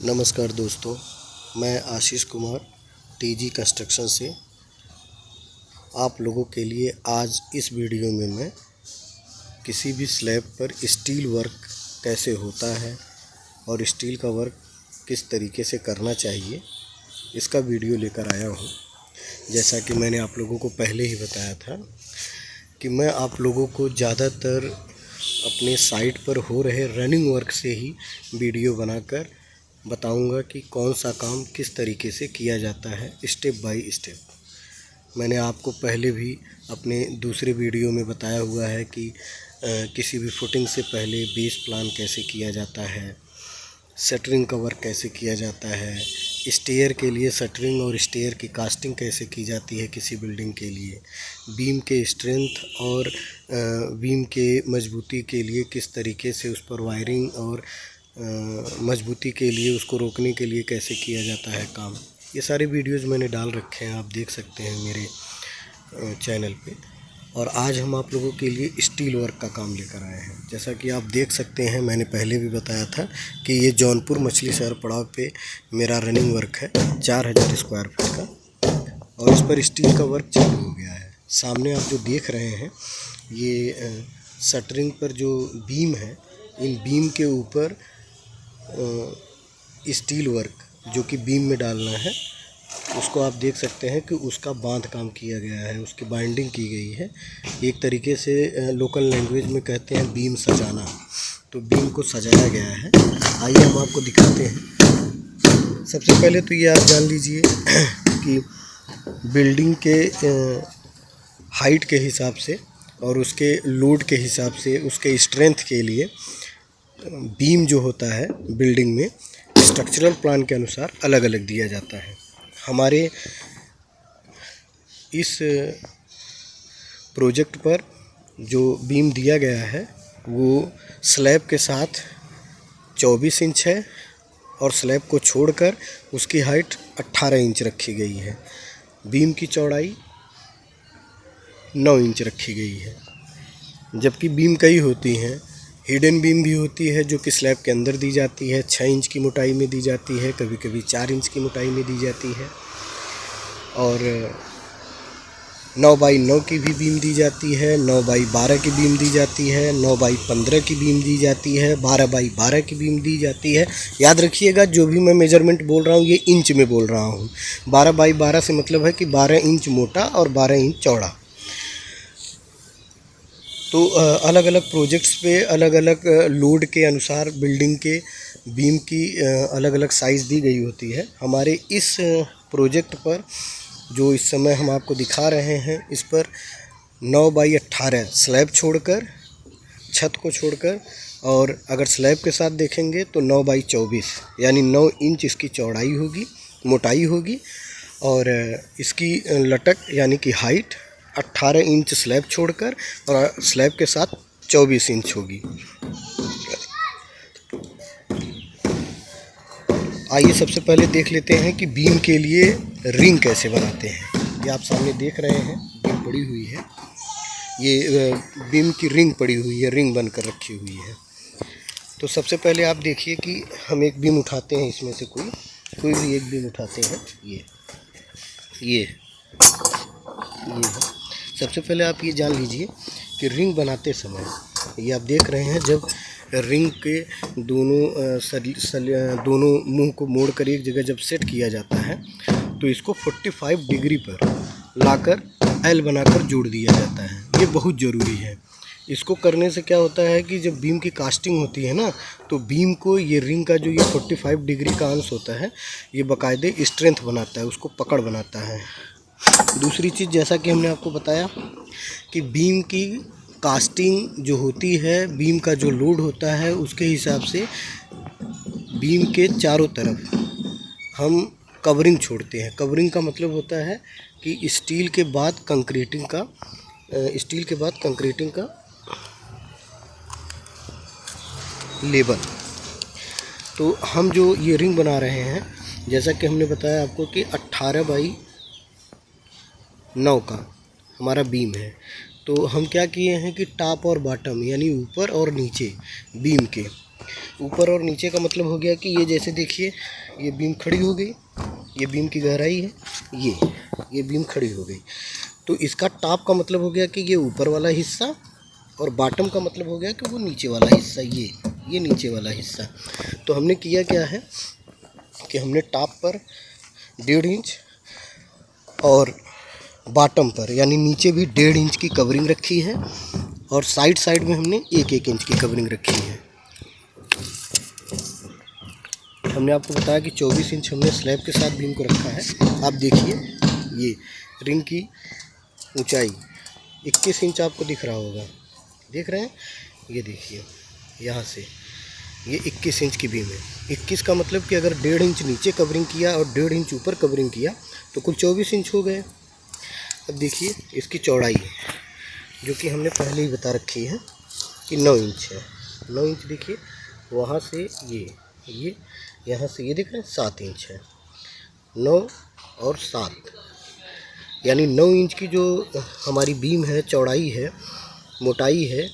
नमस्कार दोस्तों, मैं आशीष कुमार टीजी कंस्ट्रक्शन से आप लोगों के लिए आज इस वीडियो में मैं किसी भी स्लैब पर स्टील वर्क कैसे होता है और स्टील का वर्क किस तरीके से करना चाहिए इसका वीडियो लेकर आया हूँ। जैसा कि मैंने आप लोगों को पहले ही बताया था कि मैं आप लोगों को ज़्यादातर अपने साइट पर हो रहे रनिंग वर्क से ही वीडियो बनाकर बताऊंगा कि कौन सा काम किस तरीके से किया जाता है स्टेप बाय स्टेप। मैंने आपको पहले भी अपने दूसरे वीडियो में बताया हुआ है कि किसी भी फुटिंग से पहले बेस प्लान कैसे किया जाता है, शटरिंग का वर्क कैसे किया जाता है, स्टेयर के लिए शटरिंग और स्टेयर की कास्टिंग कैसे की जाती है किसी बिल्डिंग के लिए, बीम के स्ट्रेंथ और बीम के मजबूती के लिए किस तरीके से उस पर वायरिंग और मजबूती के लिए उसको रोकने के लिए कैसे किया जाता है काम। ये सारे वीडियोस मैंने डाल रखे हैं, आप देख सकते हैं मेरे चैनल पे। और आज हम आप लोगों के लिए स्टील वर्क का काम लेकर आए हैं। जैसा कि आप देख सकते हैं, मैंने पहले भी बताया था कि ये जौनपुर मछली शहर पड़ाव पे मेरा रनिंग वर्क है 4000 स्क्वायर फीट का, और इस पर स्टील का वर्क चालू हो गया है। सामने आप जो देख रहे हैं ये शटरिंग पर जो बीम है, इन बीम के ऊपर स्टील वर्क जो कि बीम में डालना है उसको आप देख सकते हैं कि उसका बांध काम किया गया है, उसकी बाइंडिंग की गई है। एक तरीके से लोकल लैंग्वेज में कहते हैं बीम सजाना, तो बीम को सजाया गया है। आइए हम आपको दिखाते हैं। सबसे पहले तो ये आप जान लीजिए कि बिल्डिंग के हाइट के हिसाब से और उसके लोड के हिसाब से उसके स्ट्रेंथ के लिए बीम जो होता है बिल्डिंग में स्ट्रक्चरल प्लान के अनुसार अलग अलग दिया जाता है। हमारे इस प्रोजेक्ट पर जो बीम दिया गया है वो स्लैब के साथ 24 इंच है और स्लैब को छोड़कर उसकी हाइट 18 इंच रखी गई है। बीम की चौड़ाई 9 इंच रखी गई है। जबकि बीम कई होती हैं, हिडन बीम भी होती है जो कि स्लैब के अंदर दी जाती है, 6 इंच की मोटाई में दी जाती है, कभी कभी 4 इंच की मोटाई में दी जाती है। और 9 बाई 9 की भी बीम दी जाती है, 9 बाई 12 की बीम दी जाती है, 9 बाई 15 की बीम दी जाती है, 12 बाई 12 की बीम दी जाती है। याद रखिएगा, जो भी मैं मेजरमेंट बोल रहा हूँ ये इंच में बोल रहा हूँ। 12 बाई 12 से मतलब है कि 12 इंच मोटा और 12 इंच चौड़ा। तो अलग अलग प्रोजेक्ट्स पे अलग अलग लोड के अनुसार बिल्डिंग के बीम की अलग अलग साइज़ दी गई होती है। हमारे इस प्रोजेक्ट पर जो इस समय हम आपको दिखा रहे हैं, इस पर 9 बाई 18 स्लैब छोड़कर, छत को छोड़कर, और अगर स्लैब के साथ देखेंगे तो 9 बाई 24 यानी 9 इंच इसकी चौड़ाई होगी, मोटाई होगी। और इसकी लटक यानी कि हाइट 18 इंच स्लैब छोड़कर और स्लैब के साथ 24 इंच होगी। आइए सबसे पहले देख लेते हैं कि बीम के लिए रिंग कैसे बनाते हैं। ये आप सामने देख रहे हैं बीम पड़ी हुई है, ये बीम की रिंग पड़ी हुई है, रिंग बनकर रखी हुई है। तो सबसे पहले आप देखिए कि हम एक बीम उठाते हैं, इसमें से कोई भी एक बीम उठाते हैं। ये है। सबसे पहले आप ये जान लीजिए कि रिंग बनाते समय ये आप देख रहे हैं, जब रिंग के दोनों मुंह को मोड़कर एक जगह जब सेट किया जाता है तो इसको 45 डिग्री पर लाकर एल बनाकर जोड़ दिया जाता है। ये बहुत ज़रूरी है। इसको करने से क्या होता है कि जब बीम की कास्टिंग होती है ना, तो बीम को ये रिंग का जो ये 45 डिग्री का अंश होता है ये बाकायदे स्ट्रेंथ बनाता है, उसको पकड़ बनाता है। दूसरी चीज़, जैसा कि हमने आपको बताया कि बीम की कास्टिंग जो होती है, बीम का जो लोड होता है उसके हिसाब से बीम के चारों तरफ हम कवरिंग छोड़ते हैं। कवरिंग का मतलब होता है कि स्टील के बाद कंक्रीटिंग का लेबल। तो हम जो ये रिंग बना रहे हैं, जैसा कि हमने बताया आपको कि 18 बाई 9 का हमारा बीम है, तो हम क्या किए हैं कि टॉप और बॉटम यानी ऊपर और नीचे बीम के ऊपर और नीचे का मतलब हो गया कि ये जैसे देखिए ये बीम खड़ी हो गई, ये बीम की गहराई है, ये बीम खड़ी हो गई। तो इसका टॉप का मतलब हो गया कि ये ऊपर वाला हिस्सा, और बॉटम का मतलब हो गया कि वो नीचे वाला हिस्सा, ये नीचे वाला हिस्सा। तो हमने किया क्या है कि हमने टॉप पर 1.5 इंच और बॉटम पर यानी नीचे भी 1.5 इंच की कवरिंग रखी है, और साइड में हमने 1-1 इंच की कवरिंग रखी है। हमने आपको बताया कि 24 इंच हमने स्लैब के साथ बीम को रखा है। आप देखिए ये रिंग की ऊंचाई 21 इंच आपको दिख रहा होगा, देख रहे हैं? ये देखिए यहाँ से ये 21 इंच की बीम है। 21 का मतलब कि अगर 1.5 इंच नीचे कवरिंग किया और 1.5 इंच ऊपर कवरिंग किया तो कुल 24 इंच हो गए। अब देखिए इसकी चौड़ाई जो कि हमने पहले ही बता रखी है कि 9 इंच है। 9 इंच देखिए, वहाँ से ये यहाँ से ये देख रहे हैं 7 इंच है। 9 और 7 यानी 9 इंच की जो हमारी बीम है, चौड़ाई है, मोटाई है,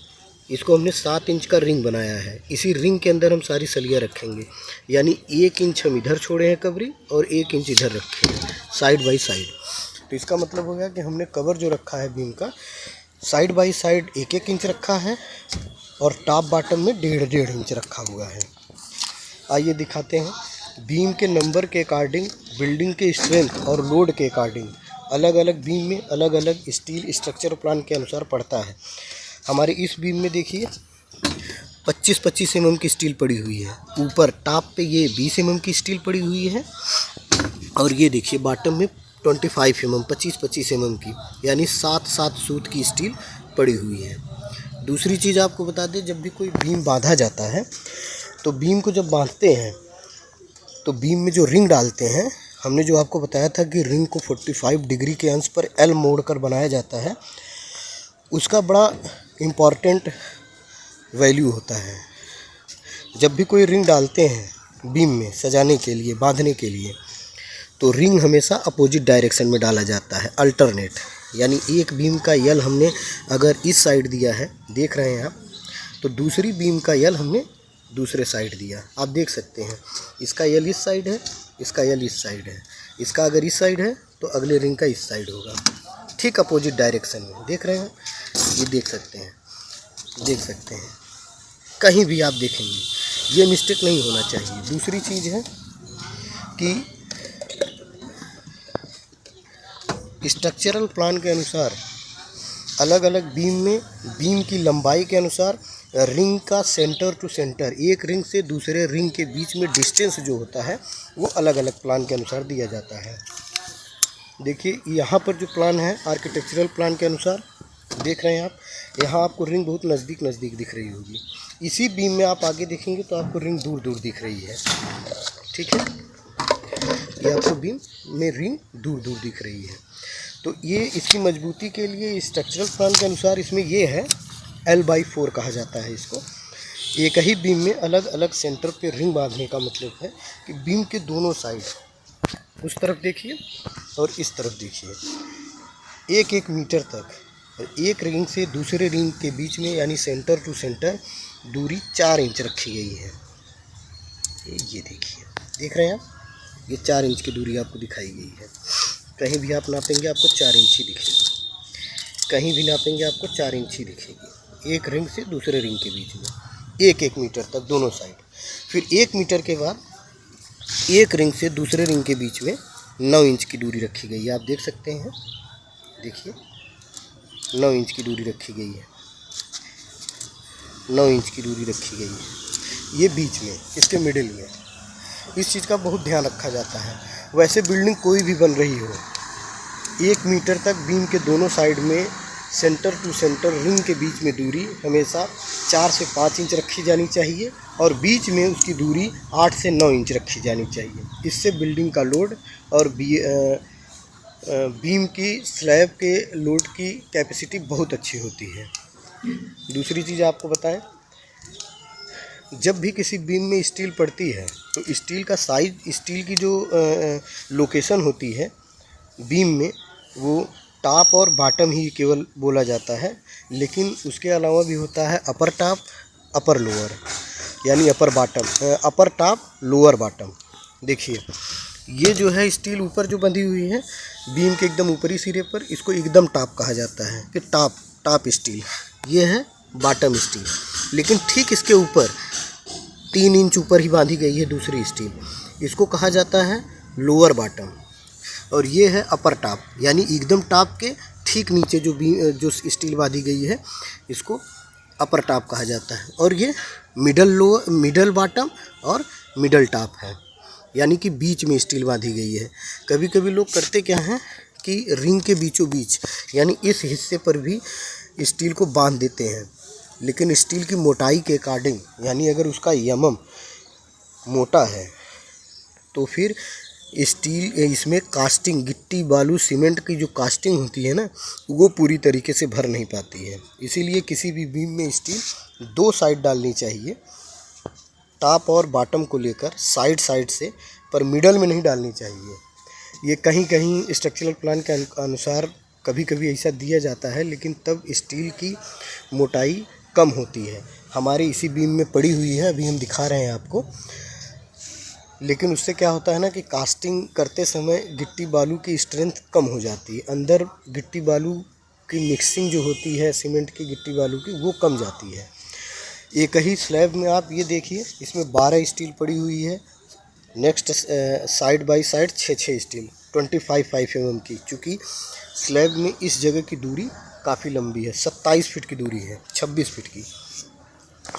इसको हमने 7 इंच का रिंग बनाया है। इसी रिंग के अंदर हम सारी सलियाँ रखेंगे, यानी 1 इंच हम इधर छोड़े हैं कवरिंग और 1 इंच इधर रखे हैं साइड बाई साइड। तो इसका मतलब हो गया कि हमने कवर जो रखा है बीम का साइड बाई साइड 1-1 इंच रखा है, और टॉप बॉटम में 1.5 इंच रखा हुआ है। आइए दिखाते हैं। बीम के नंबर के अकॉर्डिंग, बिल्डिंग के स्ट्रेंथ और लोड के अकॉर्डिंग अलग अलग बीम में अलग अलग स्टील स्ट्रक्चर प्लान के अनुसार पड़ता है। हमारे इस बीम में देखिए 25-25 mm की स्टील पड़ी हुई है। ऊपर टॉप पे ये 20 mm की स्टील पड़ी हुई है, और ये देखिए बॉटम में 25 mm 25-25 mm की यानी 7-7 सूत की स्टील पड़ी हुई है। दूसरी चीज़ आपको बता दें, जब भी कोई बीम बांधा जाता है तो बीम को जब बांधते हैं तो बीम में जो रिंग डालते हैं, हमने जो आपको बताया था कि रिंग को 45 डिग्री के अंश पर एल मोड़ कर बनाया जाता है, उसका बड़ा इम्पॉर्टेंट वैल्यू होता है। जब भी कोई रिंग डालते हैं बीम में सजाने के लिए, बांधने के लिए, तो रिंग हमेशा अपोजिट डायरेक्शन में डाला जाता है, अल्टरनेट। यानी एक बीम का यल हमने अगर इस साइड दिया है, देख रहे हैं आप, तो दूसरी बीम का यल हमने दूसरे साइड दिया। आप देख सकते हैं इसका यल इस साइड है, इसका यल इस साइड है। इसका अगर इस साइड है तो अगले रिंग का इस साइड होगा, ठीक अपोजिट डायरेक्शन में। देख रहे हैं, ये देख सकते हैं, कहीं भी आप देखेंगे ये मिस्टेक नहीं होना चाहिए। दूसरी चीज़ है कि स्ट्रक्चरल प्लान के अनुसार अलग अलग बीम में बीम की लंबाई के अनुसार रिंग का सेंटर टू सेंटर, एक रिंग से दूसरे रिंग के बीच में डिस्टेंस जो होता है वो अलग अलग प्लान के अनुसार दिया जाता है। देखिए यहाँ पर जो प्लान है आर्किटेक्चरल प्लान के अनुसार, देख रहे हैं आप, यहाँ आपको रिंग बहुत नज़दीक दिख रही होगी। इसी बीम में आप आगे देखेंगे तो आपको रिंग दूर दूर दिख रही है, ठीक है? ये आपको बीम में रिंग दूर दूर दिख रही है। तो ये इसकी मजबूती के लिए स्ट्रक्चरल प्लान के अनुसार इसमें ये है L/4 कहा जाता है इसको। एक ही बीम में अलग अलग सेंटर पे रिंग बांधने का मतलब है कि बीम के दोनों साइड, उस तरफ देखिए और इस तरफ देखिए, 1-1 मीटर तक एक रिंग से दूसरे रिंग के बीच में यानी सेंटर टू सेंटर दूरी 4 इंच रखी गई है। ये देखिए, देख रहे हैं आप, ये 4 इंच की दूरी आपको दिखाई गई है। कहीं भी आप नापेंगे आपको 4 इंच ही दिखेगी, कहीं भी नापेंगे आपको 4 इंच ही दिखेगी, एक रिंग से दूसरे रिंग के बीच में 1-1 मीटर तक दोनों साइड। फिर 1 मीटर के बाद एक रिंग से दूसरे रिंग के बीच में 9 इंच की दूरी रखी गई है। आप देख सकते हैं, देखिए 9 इंच की दूरी रखी गई है, 9 इंच की दूरी रखी गई है। ये बीच में, इसके मिडिल में, इस चीज़ का बहुत ध्यान रखा जाता है। वैसे बिल्डिंग कोई भी बन रही हो, 1 मीटर तक बीम के दोनों साइड में सेंटर टू सेंटर रिंग के बीच में दूरी हमेशा 4 से 5 इंच रखी जानी चाहिए, और बीच में उसकी दूरी 8 से 9 इंच रखी जानी चाहिए। इससे बिल्डिंग का लोड और बीम की स्लैब के लोड की कैपेसिटी बहुत अच्छी होती है। दूसरी चीज़ आपको बताएं, जब भी किसी बीम में स्टील पड़ती है तो स्टील का साइज, स्टील की जो लोकेशन होती है बीम में, वो टॉप और बॉटम ही केवल बोला जाता है, लेकिन उसके अलावा भी होता है अपर टॉप, अपर लोअर। यानी अपर टॉप लोअर बॉटम। देखिए ये जो है स्टील ऊपर जो बंधी हुई है बीम के एकदम ऊपरी सिरे पर, इसको एकदम टॉप कहा जाता है कि टॉप स्टील। ये है बॉटम स्टील, लेकिन ठीक इसके ऊपर 3 इंच ऊपर ही बांधी गई है दूसरी स्टील, इसको कहा जाता है लोअर बॉटम। और ये है अपर टॉप, यानी एकदम टॉप के ठीक नीचे जो स्टील बांधी गई है इसको अपर टॉप कहा जाता है। और ये मिडल बॉटम और मिडल टॉप है, यानी कि बीच में स्टील बांधी गई है। कभी कभी लोग करते क्या हैं कि रिंग के बीचों बीच यानी इस हिस्से पर भी स्टील को बांध देते हैं, लेकिन स्टील की मोटाई के अकॉर्डिंग, यानी अगर उसका यमम मोटा है तो फिर स्टील इसमें कास्टिंग, गिट्टी बालू सीमेंट की जो कास्टिंग होती है ना, वो पूरी तरीके से भर नहीं पाती है। इसीलिए किसी भी बीम में स्टील 2 साइड डालनी चाहिए, टॉप और बॉटम को लेकर साइड से, पर मिडल में नहीं डालनी चाहिए। ये कहीं कहीं स्ट्रक्चरल प्लान के अनुसार कभी कभी ऐसा दिया जाता है, लेकिन तब स्टील की मोटाई कम होती है। हमारे इसी बीम में पड़ी हुई है, अभी हम दिखा रहे हैं आपको। लेकिन उससे क्या होता है ना कि कास्टिंग करते समय गिट्टी बालू की स्ट्रेंथ कम हो जाती है, अंदर गिट्टी बालू की मिक्सिंग जो होती है सीमेंट की गिट्टी बालू की, वो कम जाती है। एक ही स्लैब में आप ये देखिए, इसमें 12 स्टील पड़ी हुई है, next side by side 6 steel 25 mm की। चूँकि स्लैब में इस जगह की दूरी काफ़ी लंबी है, 27 फीट की दूरी है, 26 फीट की।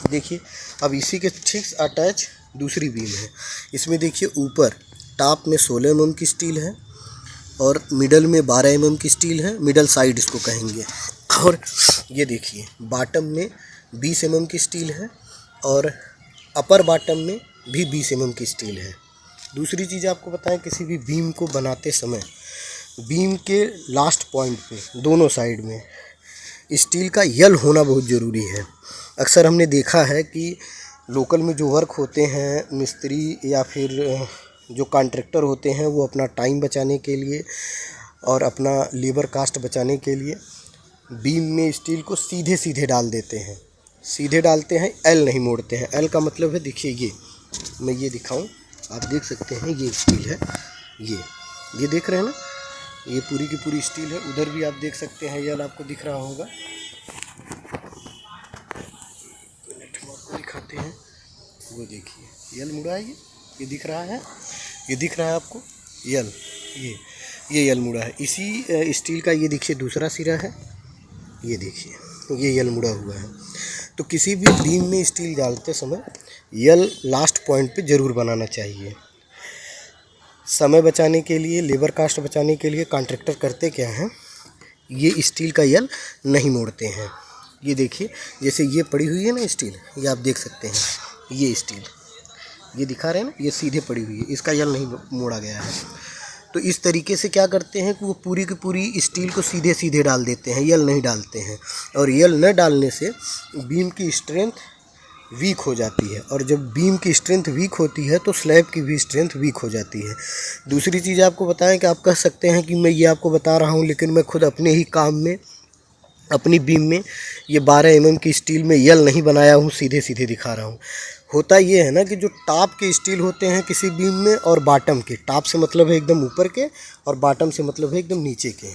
देखिए अब इसी के ठीक अटैच दूसरी बीम है। इसमें देखिए ऊपर टॉप में 16 mm की स्टील है और मिडल में 12 mm की स्टील है, मिडल साइड इसको कहेंगे। और ये देखिए बॉटम में 20 mm की स्टील है और अपर बॉटम में भी 20 mm की स्टील है। दूसरी चीज़ आपको बताएं, किसी भी बीम को बनाते समय बीम के लास्ट पॉइंट पे दोनों साइड में स्टील का यल होना बहुत ज़रूरी है। अक्सर हमने देखा है कि लोकल में जो वर्क होते हैं मिस्त्री या फिर जो कॉन्ट्रैक्टर होते हैं, वो अपना टाइम बचाने के लिए और अपना लेबर कास्ट बचाने के लिए बीम में स्टील को सीधे डाल देते हैं, सीधे डालते हैं, एल नहीं मोड़ते हैं। एल का मतलब है, देखिए ये मैं ये दिखाऊं, आप देख सकते हैं ये स्टील है, ये देख रहे हैं ना, ये पूरी की पूरी स्टील है। उधर भी आप देख सकते हैं, यल आपको दिख रहा होगा, आपको दिखाते हैं, वो देखिए यल मुड़ा है, ये दिख रहा है, ये दिख रहा है आपको यल, ये यल मुड़ा है। इसी स्टील का ये देखिए दूसरा सिरा है, ये देखिए ये यल मुड़ा हुआ है। तो किसी भी बीम में स्टील डालते समय यल लास्ट पॉइंट पे ज़रूर बनाना चाहिए। समय बचाने के लिए, लेबर कास्ट बचाने के लिए कॉन्ट्रैक्टर करते क्या हैं, ये स्टील का यल नहीं मोड़ते हैं। ये देखिए जैसे ये पड़ी हुई है ना स्टील, ये आप देख सकते हैं, ये स्टील ये दिखा रहे हैं ना, ये सीधे पड़ी हुई है, इसका यल नहीं मोड़ा गया है। तो इस तरीके से क्या करते हैं कि वो पूरी की पूरी स्टील को सीधे डाल देते हैं, यल नहीं डालते हैं। और यल न डालने से बीम की स्ट्रेंथ वीक हो जाती है, और जब बीम की स्ट्रेंथ वीक होती है तो स्लैब की भी स्ट्रेंथ वीक हो जाती है। दूसरी चीज़ आपको बताएं कि आप कह सकते हैं कि मैं ये आपको बता रहा हूँ, लेकिन मैं खुद अपने ही काम में अपनी बीम में ये 12 mm की स्टील में यल नहीं बनाया हूँ, सीधे दिखा रहा हूँ। होता ये है ना कि जो टॉप के स्टील होते हैं किसी बीम में, और बॉटम के, टॉप से मतलब है एकदम ऊपर के और बॉटम से मतलब है एकदम नीचे के,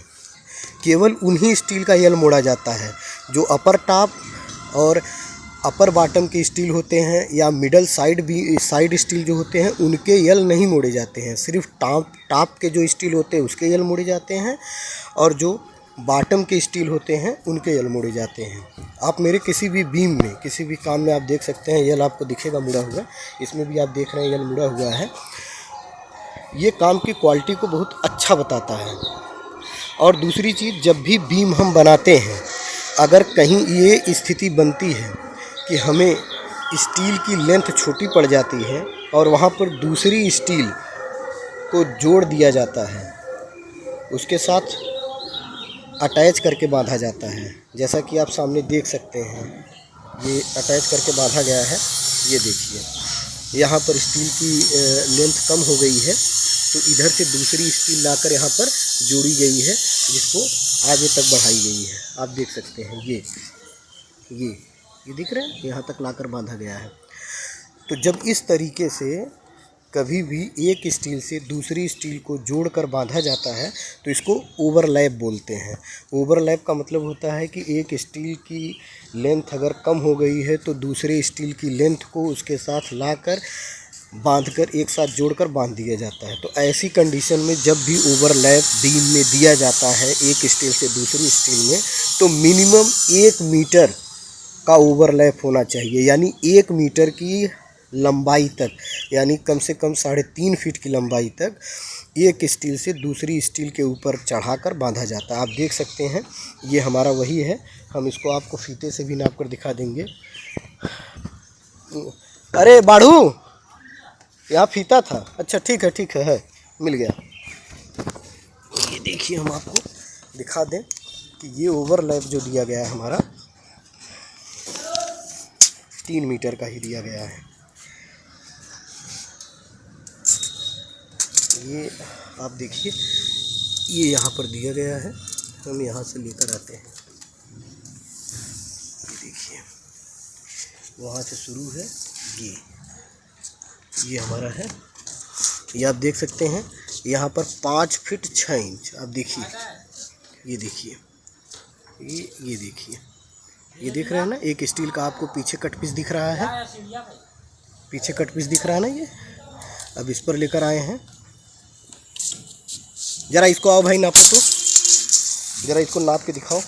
केवल उन्हीं स्टील का यल मोड़ा जाता है। जो अपर टॉप और अपर बॉटम के स्टील होते हैं या मिडल साइड स्टील जो होते हैं, उनके यल नहीं मोड़े जाते हैं। सिर्फ टॉप के जो स्टील होते हैं उसके यल मोड़े जाते हैं, और जो बॉटम के स्टील होते हैं उनके यल मोड़े जाते हैं। आप मेरे किसी भी बीम में, किसी भी काम में आप देख सकते हैं यल आपको दिखेगा मुड़ा हुआ, इसमें भी आप देख रहे हैं यल मुड़ा हुआ है। ये काम की क्वालिटी को बहुत अच्छा बताता है। और दूसरी चीज़, जब भी बीम हम बनाते हैं, अगर कहीं ये स्थिति बनती है कि हमें स्टील की लेंथ छोटी पड़ जाती है और वहाँ पर दूसरी स्टील को जोड़ दिया जाता है, उसके साथ अटैच करके बांधा जाता है, जैसा कि आप सामने देख सकते हैं, ये अटैच करके बांधा गया है। ये देखिए यहाँ पर स्टील की लेंथ कम हो गई है, तो इधर से दूसरी स्टील लाकर यहाँ पर जोड़ी गई है, जिसको आगे तक बढ़ाई गई है। आप देख सकते हैं ये दिख रहा है, यहाँ तक लाकर बांधा गया है। तो जब इस तरीके से कभी भी एक स्टील से दूसरी स्टील को जोड़कर बांधा जाता है तो इसको ओवरलैप बोलते हैं। ओवरलैप का मतलब होता है कि एक स्टील की लेंथ अगर कम हो गई है तो दूसरे स्टील की लेंथ को उसके साथ लाकर बांधकर एक साथ जोड़कर बांध दिया जाता है। तो ऐसी कंडीशन में जब भी ओवरलैप बीम में दिया जाता है एक स्टील से दूसरी स्टील में, तो मिनिमम 1 मीटर का ओवरलैप होना चाहिए, यानी 1 मीटर की लंबाई तक, यानी कम से कम 3.5 फीट की लंबाई तक एक स्टील से दूसरी स्टील के ऊपर चढ़ाकर बांधा जाता है। आप देख सकते हैं ये हमारा वही है। हम इसको आपको फीते से भी नाप कर दिखा देंगे। अरे बाढ़ू, यहाँ फीता था। अच्छा ठीक है, मिल गया। ये देखिए, हम आपको दिखा दें कि ये ओवरलैप जो दिया गया है हमारा 3 मीटर का ही दिया गया है। ये आप देखिए, ये यहाँ पर दिया गया है। हम यहाँ से लेकर आते हैं। ये देखिए, वहाँ से शुरू है, ये हमारा है। ये आप देख सकते हैं यहाँ पर 5 फीट 6 इंच। आप देखिए, ये देखिए, ये देखिए, ये देख रहे हैं ना, एक स्टील का आपको पीछे कट पीस दिख रहा है, पीछे कट पीस दिख रहा है ना। ये अब इस पर लेकर आए हैं। ज़रा इसको आओ भाई, नापो तो, ज़रा इसको नाप के दिखाओ।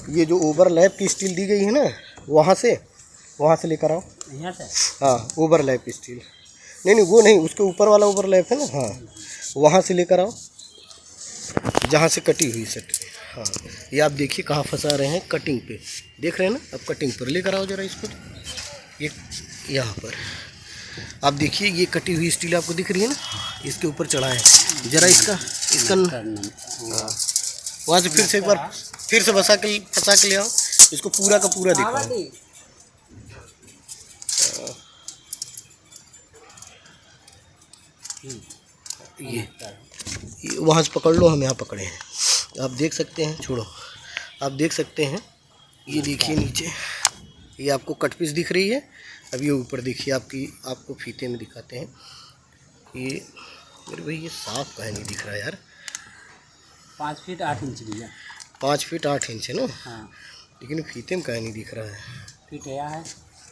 ये जो ओवरलैप की स्टील दी गई है ना, वहाँ से लेकर आओ। यहाँ से? हाँ, ओवरलैप स्टील नहीं, वो नहीं, उसके ऊपर वाला ओवरलैप है ना। हाँ, वहाँ से लेकर आओ जहाँ से कटी हुई सेट। हाँ, ये आप देखिए कहाँ फंसा रहे हैं, कटिंग पे। देख रहे हैं ना, अब कटिंग पर लेकर आओ ज़रा इसको। ये यहाँ पर आप देखिए, ये कटी हुई स्टील आपको दिख रही है ना, इसके ऊपर चढ़ा है। ज़रा इसका वहाँ से फिर से एक बार फिर से फंसा के ले आओ। इसको पूरा का पूरा दिखाओ। ये वहाँ से पकड़ लो, हम यहाँ पकड़े हैं। आप देख सकते हैं, छोड़ो, आप देख सकते हैं। ये देखिए नीचे, ये आपको कट पीस दिख रही है। अब ये ऊपर देखिए, आपको फीते में दिखाते हैं। ये मेरे भाई, ये साफ काहे नहीं दिख रहा यार। 5 फीट 8 इंच भैया। 5 फीट 8 इंच है ना। हाँ, लेकिन फीते में काहे नहीं दिख रहा है। फीट है।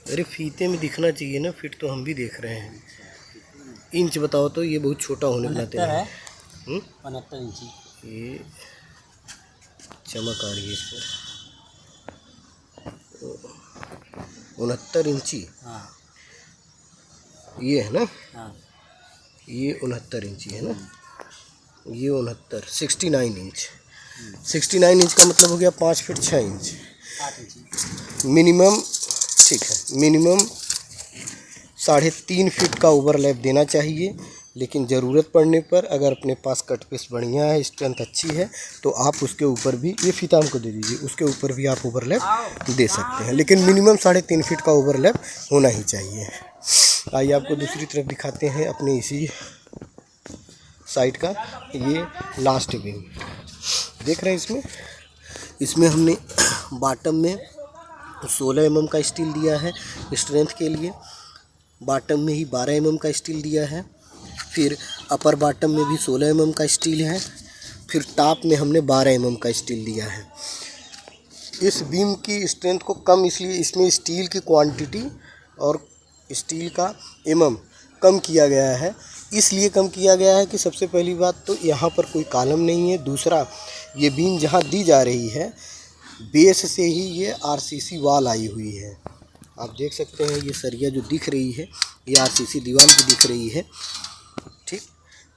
अरे फीते में दिखना चाहिए ना, फिट तो हम भी देख रहे हैं। इंच बताओ तो, ये बहुत छोटा होने के नाते है। 69 इंची। ये चमक आ रही है इस पर। 69 इंची। हाँ, ये है ना। हाँ, ये 69 इंची है ना। ये 69 इंच। 69 इंच का मतलब हो गया 5 फीट 6 इंच। 8 इंची मिनिमम। ठीक है, मिनिमम 3.5 फीट का ओवरलैप देना चाहिए। लेकिन ज़रूरत पड़ने पर अगर अपने पास कट पीस बढ़िया है, स्ट्रेंथ अच्छी है, तो आप उसके ऊपर भी, ये फीता हमको दे दीजिए, उसके ऊपर भी आप ओवरलैप दे सकते हैं। लेकिन मिनिमम 3.5 फीट का ओवरलैप होना ही चाहिए। आइए आपको दूसरी तरफ दिखाते हैं, अपने इसी साइड का। ये लास्ट बीम देख रहे हैं। इसमें हमने बॉटम में 16 mm का स्टील दिया है स्ट्रेंथ के लिए। बॉटम में ही 12 mm का स्टील दिया है। फिर अपर बॉटम में भी 16 mm का स्टील है। फिर टॉप में हमने 12 mm का स्टील दिया है। इस बीम की स्ट्रेंथ को कम, इसलिए इसमें स्टील की क्वांटिटी और स्टील का mm कम किया गया है। इसलिए कम किया गया है कि सबसे पहली बात तो यहाँ पर कोई कॉलम नहीं है। दूसरा, ये बीम जहाँ दी जा रही है, बेस से ही ये RCC वाल आई हुई है। आप देख सकते हैं, ये सरिया जो दिख रही है, ये RCC दीवार की दिख रही है। ठीक,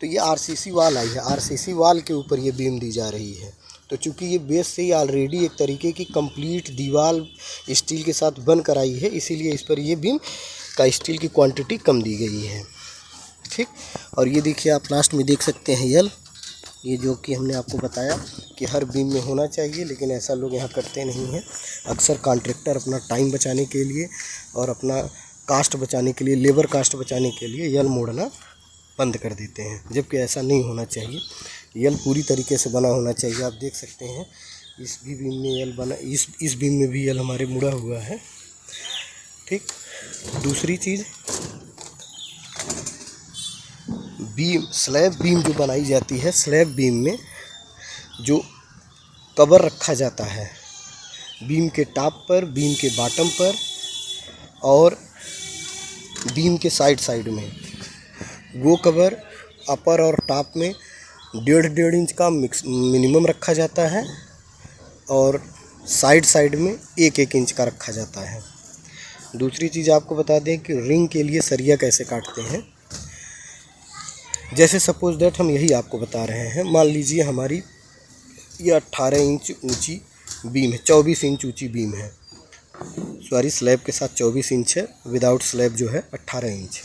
तो ये RCC वाल आई है। RCC वाल के ऊपर ये बीम दी जा रही है। तो चूँकि ये बेस से ही ऑलरेडी एक तरीके की कंप्लीट दीवार स्टील के साथ बन कर आई है, इसीलिए इस पर ये बीम का स्टील की क्वांटिटी कम दी गई है। ठीक, और ये देखिए, आप लास्ट में देख सकते हैं यल, ये जो कि हमने आपको बताया कि हर बीम में होना चाहिए, लेकिन ऐसा लोग यहाँ करते नहीं हैं। अक्सर कॉन्ट्रैक्टर अपना टाइम बचाने के लिए और अपना कास्ट बचाने के लिए, लेबर कास्ट बचाने के लिए यल मोड़ना बंद कर देते हैं, जबकि ऐसा नहीं होना चाहिए। यल पूरी तरीके से बना होना चाहिए। आप देख सकते हैं, इस भी बीम में यल बना, इस बीम में भी यल हमारे मुड़ा हुआ है। ठीक, दूसरी चीज़, बीम, स्लैब बीम जो बनाई जाती है, स्लैब बीम में जो कवर रखा जाता है बीम के टॉप पर, बीम के बॉटम पर और बीम के साइड में, वो कवर अपर और टॉप में 1.5 इंच का मिनिमम रखा जाता है और साइड में 1 इंच का रखा जाता है। दूसरी चीज़ आपको बता दें कि रिंग के लिए सरिया कैसे काटते हैं। जैसे सपोज दैट हम यही आपको बता रहे हैं, मान लीजिए हमारी ये 18 इंच ऊंची बीम है, 24 इंच ऊंची बीम है, सॉरी स्लैब के साथ 24 इंच है, विदाउट स्लैब जो है 18 इंच है।